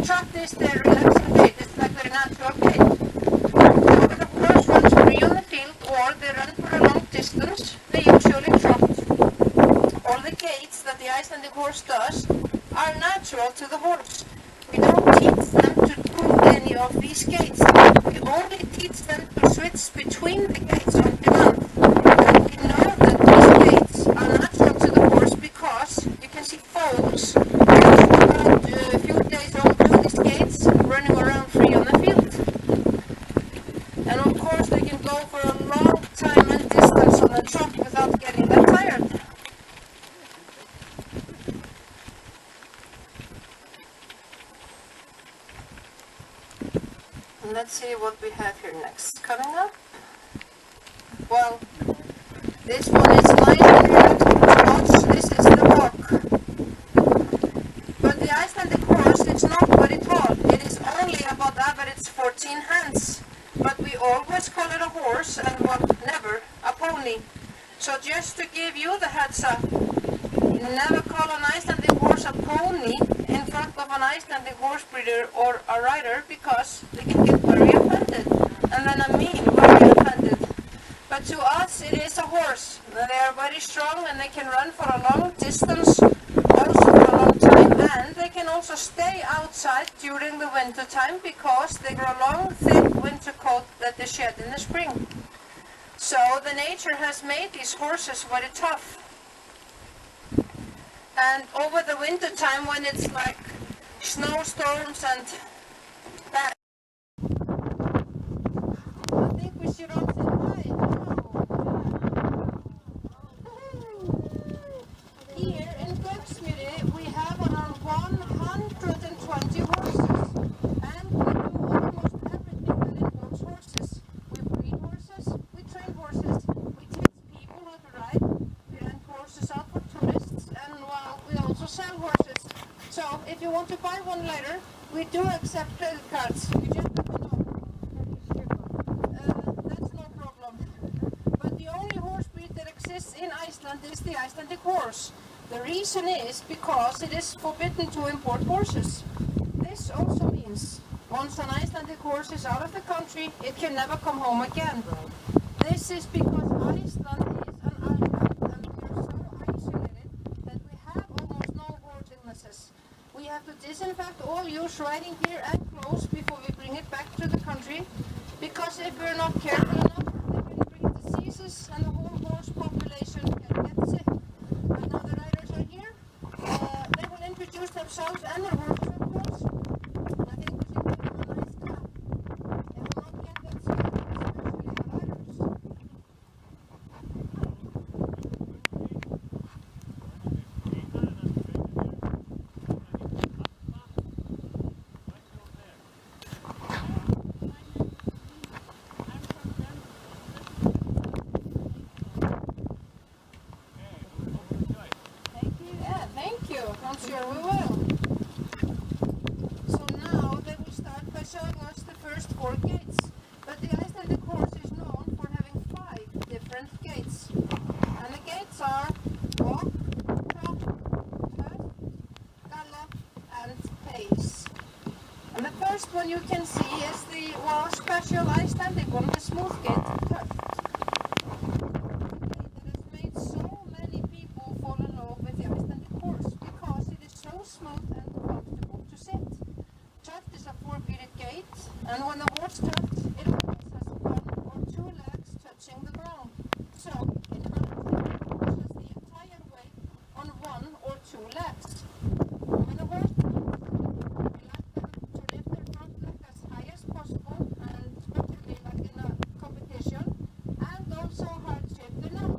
trot is the relaxing gait. It's like their natural gait. So when the horse runs free on the field or they run for a long distance, they usually trot. All the gaits that the Icelandic horse does are natural to the horse. We don't teach them to do any of these gaits. We only teach them to switch between the gaits on demand. And we know that these gaits are natural to the horse because you can see foals about a few days old do these gaits running around free on the field. And of course they can go for a long time and distance on a trot without getting that tired. Let's see what we have here next. Coming up. Well, this one is nice and relaxing to watch. This is the walk. But the Icelandic horse, it's not very tall. It is only about average 14 hands. But we always call it a horse and never a pony. So just to give you the heads up, never call an Icelandic horse a pony in front of an Icelandic horse breeder or a rider because they can get very offended. And then I mean very offended. But to us it is a horse. They are very strong and they can run for a long distance, also for a long time, and they can also stay outside during the winter time because they grow long, thick winter coat that they shed in the spring. So the nature has made these horses very tough. And over the winter time when it's like snowstorms and that, I think we should all say hi. Here in Gauksmyri we have around 120 horses and we do almost everything that involves horses. We breed horses, we train horses, we teach people how to ride, we rent horses out for tourists, and well, we also sell horses. So if you want to buy one later, we do accept credit cards. You just let me know. That's no problem. But the only horse breed that exists in Iceland is the Icelandic horse. The reason is because it is forbidden to import horses. This also means once an Icelandic horse is out of the country, it can never come home again. This is because Iceland is an island and we are so isolated that we have almost no horse illnesses. We have to disinfect all used riding gear and clothes before we bring it back to the country, because if we're not careful enough, they can bring diseases and the whole horse population can get sick. But now the riders are here, they will introduce themselves and their horses, of course. I think we should give them a nice clap. They will not get that sick, especially the riders. Thank you. I'm sure we will. So now they will start by showing us the first 4 gates. But the Icelandic horse is known for having 5 different gates. And the gates are walk, trot, turn, gallop, and pace. And the first one you can see is the special Icelandic one, the smooth gate, turn. Smooth and comfortable to sit. Trot is a 4-beated gait, and when the horse trots, it always has 1 or 2 legs touching the ground. So it hunches the entire way on 1 or 2 legs. When the horse trots, we like them to lift their front leg as high as possible, and especially like in a competition, and also hard shift enough.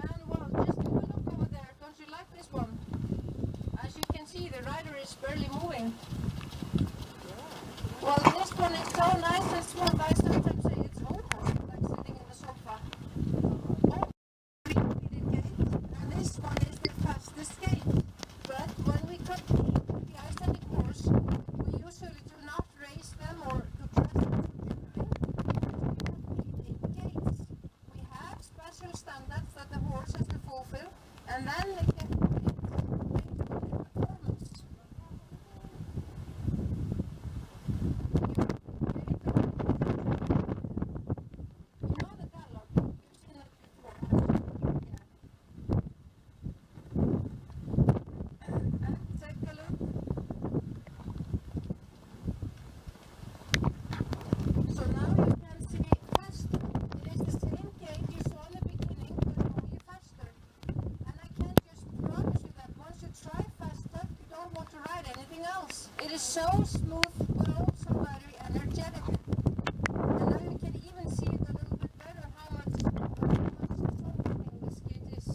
And well, just have a look over there. Don't you like this one? As you can see, the rider is barely moving. Well, this one is so nice and smooth, I sometimes say it's almost like sitting in the sofa. Oh, 3-beated gate, and this one is the fastest gate. But when we compete with the Icelandic horse, we usually do not race them or do dress gates. We have special standards that the horse has to fulfill, and then they can anything else. It is so smooth but also very energetic. And now you can even see it a little bit better how much softening this skate is.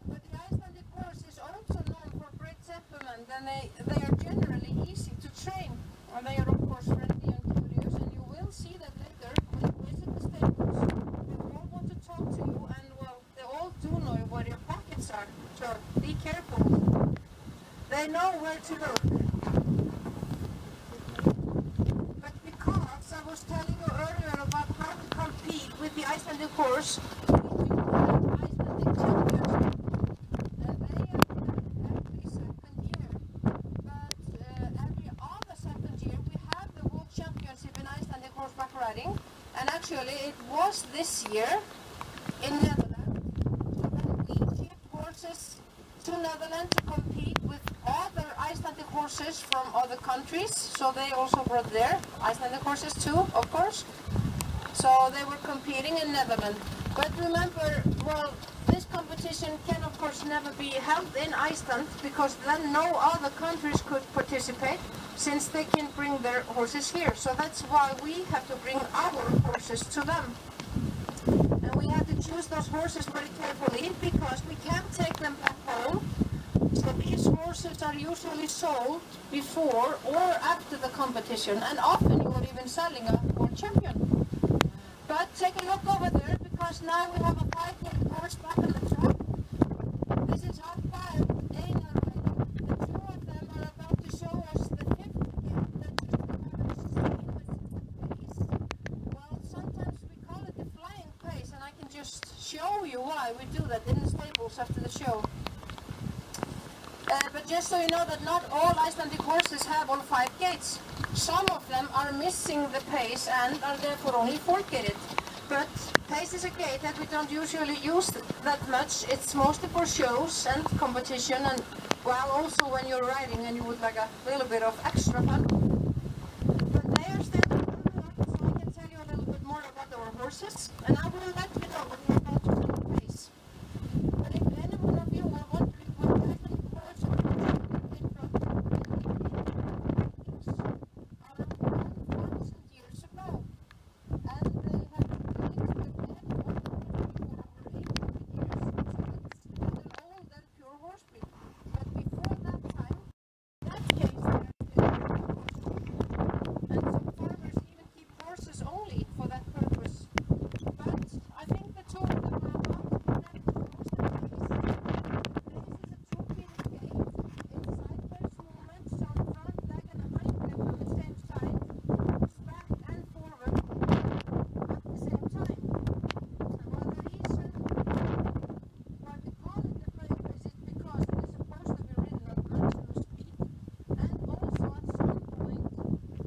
But the Icelandic horse is also known for great temperament, and they are generally easy to train. And they are of course friendly and curious, and you will see that later when you visit the stables. They all want to talk to you, and well, they all do know where your pockets are, so be careful. They know where to look. But because I was telling you earlier about how to compete with the Icelandic horse, we do have Icelandic champions. And they are every second year. But every other second year we have the World Championship in Icelandic horseback riding. And actually it was this year in Netherlands. We shipped horses to Netherlands to compete with other Icelandic horses from other countries. So they also brought their Icelandic horses too, of course. So they were competing in Netherlands. But remember, well, this competition can of course never be held in Iceland because then no other countries could participate since they can bring their horses here. So that's why we have to bring our horses to them. And we have to choose those horses very carefully because we can't take them back home. So these horses are usually sold before or after the competition, and often you are even selling a world champion. But take a look over there because now we have a 5-year-old horse back on the track. This is our 5 Einar rider. The 2 of them are about to show us the 5th game that just haven't seen with the pace. Well, sometimes we call it the flying pace, and I can just show you why we do that in the stables after the show. But just so you know that not all Icelandic horses have all 5 gates. Some of them are missing the pace and are therefore only 4-gated. But pace is a gate that we don't usually use that much. It's mostly for shows and competition, and well, also when you're riding and you would like a little bit of extra fun. But they are still warming up, so I can tell you a little bit more about our horses. And I will let you know when we're about to set the pace. But if any one of you are wondering what the Icelandic horse are in from are around 1,000 years ago. And they have been with for over 800 years. So it's an old and pure horse breed. But before that time, in that case, they are still and some farmers even keep horses only for that purpose. But I think the 2 of them are about to connect the horse and pace. Pace is a 2-gated gate. It's sideways movement, so the front leg and the hind leg on the same side. It's back and forward at the same time. Well, the reason why we call it the flying pace is because it is supposed to be ridden at maximum speed, and also at some point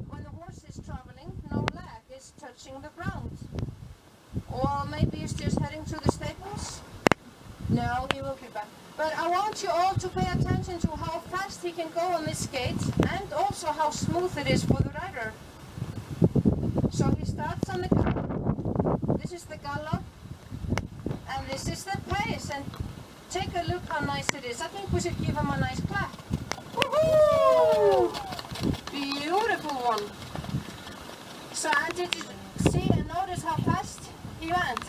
when the horse is traveling, no leg is touching the ground. Or maybe he's just heading to the stables. No, he will be back. But I want you all to pay attention to how fast he can go on this skate and also how smooth it is for the rider. So he starts on the gallop. This is the gallop. And this is the pace. And take a look how nice it is. I think we should give him a nice clap. Woohoo! Beautiful one. So and did you see and notice how fast he went?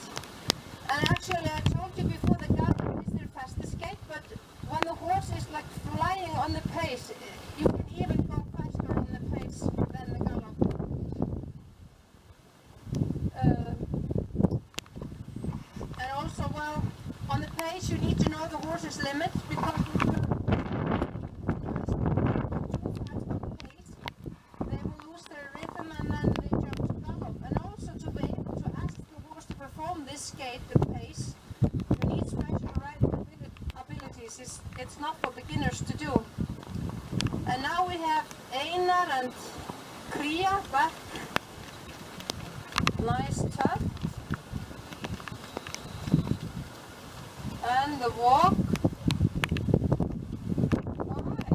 And actually I told you before, the gallop is their fastest skate, but when the horse is like flying on the pace, you can even go faster on the pace than the gallop. And also, well, on the pace you need to know the horse's limit, because if you're too fast on the pace, they will lose their rhythm and then they jump to gallop. And also to be able to ask the horse to perform this skate, the pace, you need special riding abilities. It's not for beginners to do. And now we have Einar and Kria back. Nice tuck. And the walk. Oh, hi.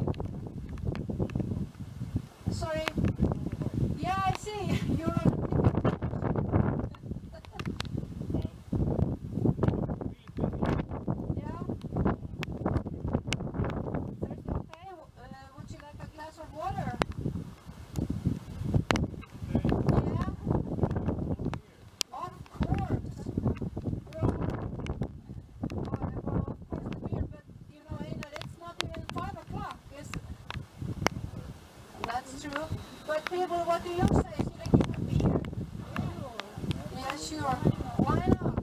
Sorry. Yeah, I see. You're yeah. But people, what do you say? Should I give a beer? Yeah, sure. Why not?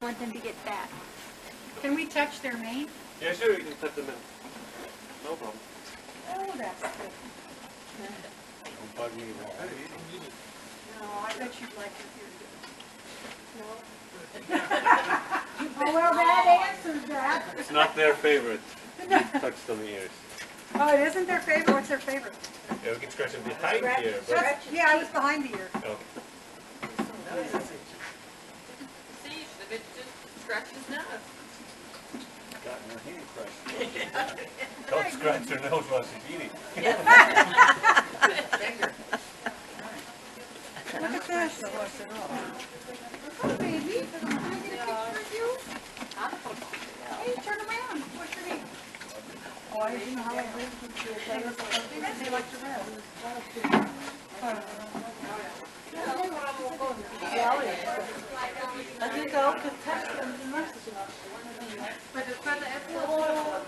Want them to get back. Can we touch their mane? Yeah, sure, you can put them in. No problem. Oh, that's good. Don't bug me either. No, I bet you'd like to hear it. No? Oh, well, that answers that. It's not their favorite. You touch them ears. Oh, it isn't their favorite? What's their favorite? Yeah, we can scratch them behind here, but... Yeah, I was behind the ear. Okay. See, the bitch just scratched his nose. Gotten her hand crushed. Don't scratch her nose while she's eating. Finger. Look at this. Oh, baby. Can I get a picture of you? Hey, turn around. What's your name? Oh, I didn't know how I lived with you. They like to rest. I think I'll contest them the most. But it's for the apple.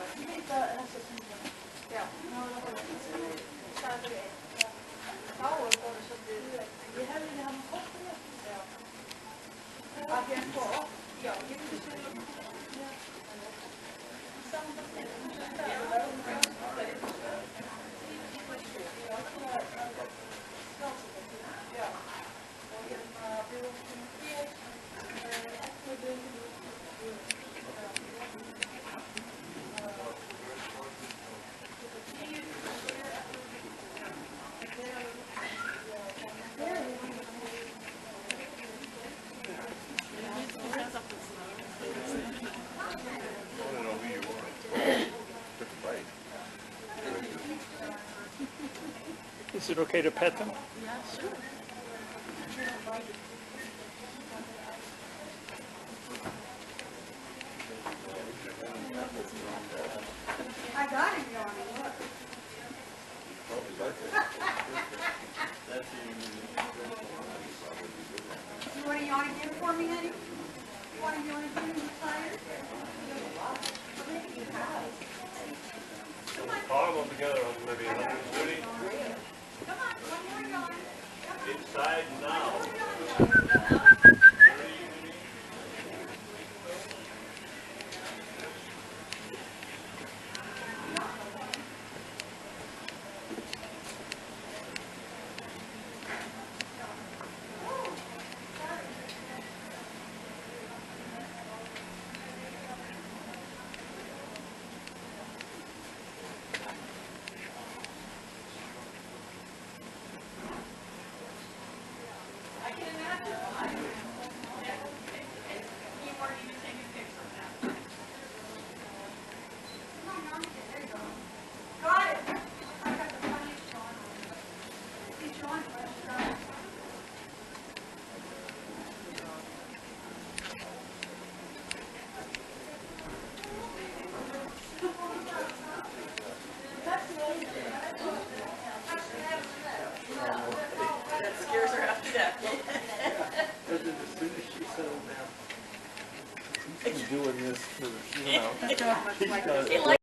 Is it okay to pet them? Yeah, sure. I got him yawning, look. You want to yawn again for me, honey? You want to yawn again? You tired? All of them together on maybe 130. Come on, one more yawn. Inside now. Got it. I got the funniest yawn. He's yawning, but I got it. That scares her after that. As soon as she settled down. He's doing this for, you know. He likes